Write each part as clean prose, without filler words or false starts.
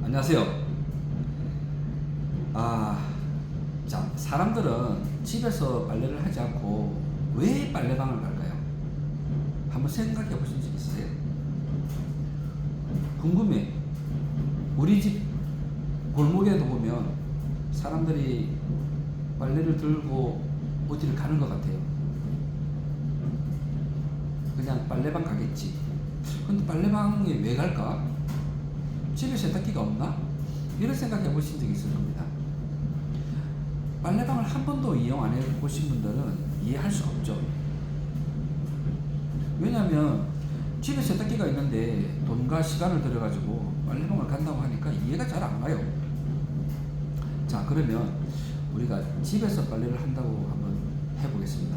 안녕하세요. 자, 사람들은 집에서 빨래를 하지 않고 왜 빨래방을 갈까요? 한번 생각해 보신 적 있으세요? 궁금해. 우리 집 골목에도 보면 사람들이 빨래를 들고 어디를 가는 것 같아요. 그냥 빨래방 가겠지. 근데 빨래방에 왜 갈까? 집에 세탁기가 없나? 이런 생각해 보신 적이 있을 겁니다. 빨래방을 한 번도 이용 안 해보신 분들은 이해할 수 없죠. 왜냐하면 집에 세탁기가 있는데 돈과 시간을 들여가지고 빨래방을 간다고 하니까 이해가 잘 안 가요. 자, 그러면 우리가 집에서 빨래를 한다고 한번 해보겠습니다.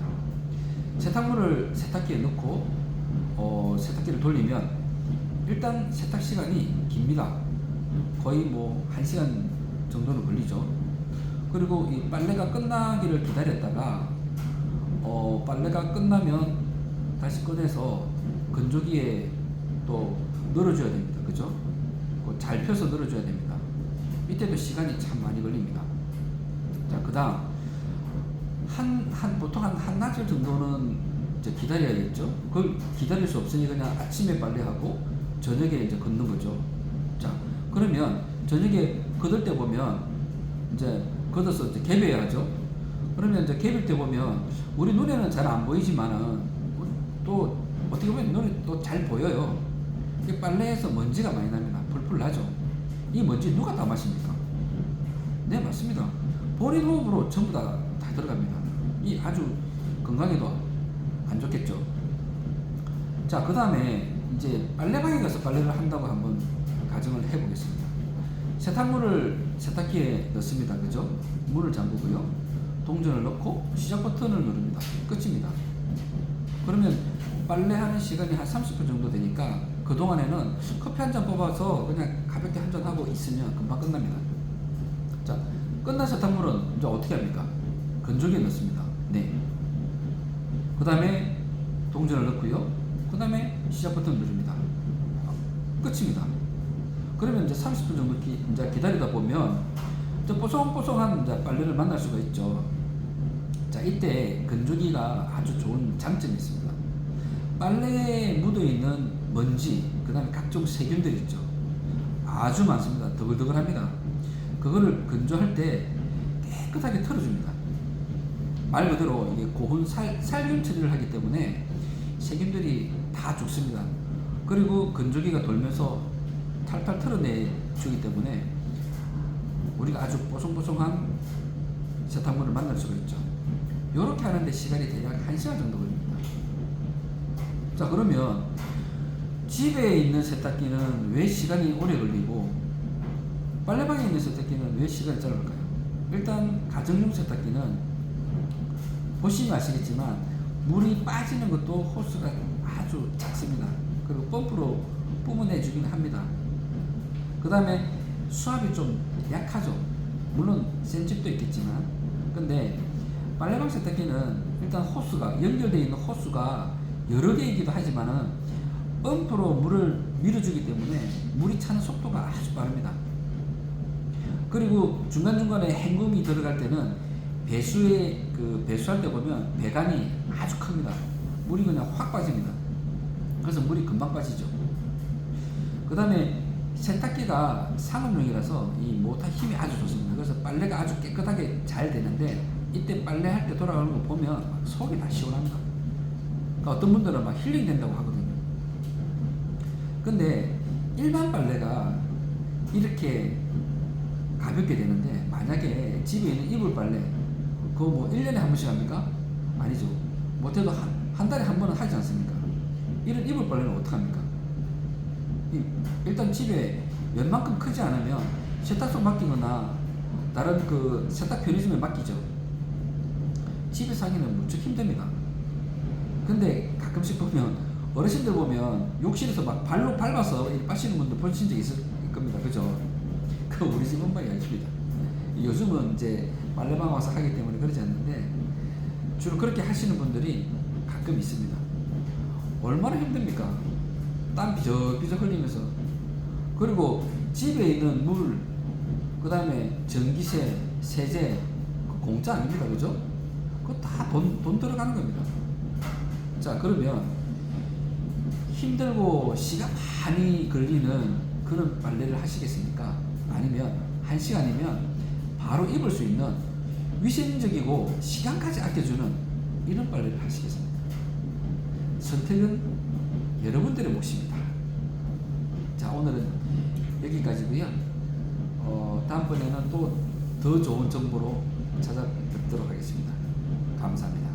세탁물을 세탁기에 넣고 세탁기를 돌리면 일단 세탁 시간이 깁니다. 거의 뭐 1시간 정도는 걸리죠. 그리고 이 빨래가 끝나기를 기다렸다가 빨래가 끝나면 다시 꺼내서 건조기에 또 널어줘야 됩니다. 그죠? 잘 펴서 널어줘야 됩니다. 이때도 시간이 참 많이 걸립니다. 자, 그 다음 보통 한나절 정도는 이제 기다려야겠죠. 그걸 기다릴 수 없으니 그냥 아침에 빨래하고 저녁에 이제 걷는 거죠. 자, 그러면 저녁에 걷을 때 보면 이제 걷어서 이제 개배해야죠. 그러면 이제 개빌 때 보면 우리 눈에는 잘 안 보이지만은 또 어떻게 보면 눈에 또 잘 보여요. 이 빨래에서 먼지가 많이 납니다. 풀풀 나죠. 이 먼지 누가 다 마십니까? 네, 맞습니다. 본인 호흡으로 전부 다 들어갑니다. 이 아주 건강에도 안 좋겠죠. 자, 그 다음에 이제 빨래방에 가서 빨래를 한다고 한번 가정을 해보겠습니다. 세탁물을 세탁기에 넣습니다. 그죠? 문을 잠그고요. 동전을 넣고 시작 버튼을 누릅니다. 끝입니다. 그러면 빨래하는 시간이 한 30분 정도 되니까 그동안에는 커피 한 잔 뽑아서 그냥 가볍게 한 잔 하고 있으면 금방 끝납니다. 자, 끝난 세탁물은 이제 어떻게 합니까? 건조기에 넣습니다. 네. 그 다음에 동전을 넣고요. 그 다음에 시작 버튼을 누릅니다. 끝입니다. 그러면 이제 30분 정도 이제 기다리다 보면 이제 뽀송뽀송한 이제 빨래를 만날 수가 있죠. 자, 이때 건조기가 아주 좋은 장점이 있습니다. 빨래에 묻어있는 먼지, 그 다음에 각종 세균들 있죠. 아주 많습니다. 더글더글합니다. 그거를 건조할 때 깨끗하게 털어줍니다. 말 그대로 이게 고온 살균 처리를 하기 때문에 세균들이 다 죽습니다. 그리고 건조기가 돌면서 탈탈 털어내주기 때문에 우리가 아주 뽀송뽀송한 세탁물을 만날 수가 있죠. 이렇게 하는데 시간이 대략 1시간 정도 걸립니다. 자, 그러면 집에 있는 세탁기는 왜 시간이 오래 걸리고 빨래방에 있는 세탁기는 왜 시간이 짧을까요? 일단 가정용 세탁기는 보시면 아시겠지만 물이 빠지는 것도 호스가 아주 작습니다. 그리고 펌프로 뿜어내주긴 합니다. 그 다음에 수압이 좀 약하죠. 물론 센 집도 있겠지만, 근데 빨래방 세탁기는 일단 호스가 연결되어 있는 호스가 여러 개이기도 하지만은 펌프로 물을 밀어주기 때문에 물이 차는 속도가 아주 빠릅니다. 그리고 중간중간에 헹굼이 들어갈 때는 배수할 때 보면 배관이 아주 큽니다. 물이 그냥 확 빠집니다. 그래서 물이 금방 빠지죠. 그 다음에 세탁기가 상업용이라서 이 모터 힘이 아주 좋습니다. 그래서 빨래가 아주 깨끗하게 잘 되는데 이때 빨래할 때 돌아가는 거 보면 속이 다 시원합니다. 그러니까 어떤 분들은 막 힐링 된다고 하거든요. 근데 일반 빨래가 이렇게 가볍게 되는데 만약에 집에 있는 이불 빨래 그거 뭐 1년에 한 번씩 합니까? 아니죠. 못해도 한 달에 한 번은 하지 않습니까? 이런 이불 빨래는 어떻게 합니까? 일단 집에 웬만큼 크지 않으면 세탁소 맡기거나 다른 그 세탁 편의점에 맡기죠. 집에서 하기는 무척 힘듭니다. 근데 가끔씩 보면 어르신들 보면 욕실에서 막 발로 밟아서 빠시는 분들 보신 적 있을 겁니다. 그죠? 그 우리 집 엄마가 아닙니다. 요즘은 이제 빨래방 와서 하기 때문에 그러지 않는데 주로 그렇게 하시는 분들이 가끔 있습니다. 얼마나 힘듭니까? 땀 비적비적 흘리면서 그리고 집에 있는 물, 그 다음에 전기세, 세제, 그 공짜 아닙니다. 그죠? 그거 다 돈 들어가는 겁니다. 자, 그러면 힘들고 시간 많이 걸리는 그런 빨래를 하시겠습니까? 아니면 1시간이면 바로 입을 수 있는 위생적이고 시간까지 아껴주는 이런 빨래를 하시겠습니까? 선택은 여러분들의 몫입니다. 자, 오늘은 여기까지고요. 다음번에는 또 더 좋은 정보로 찾아뵙도록 하겠습니다. 감사합니다.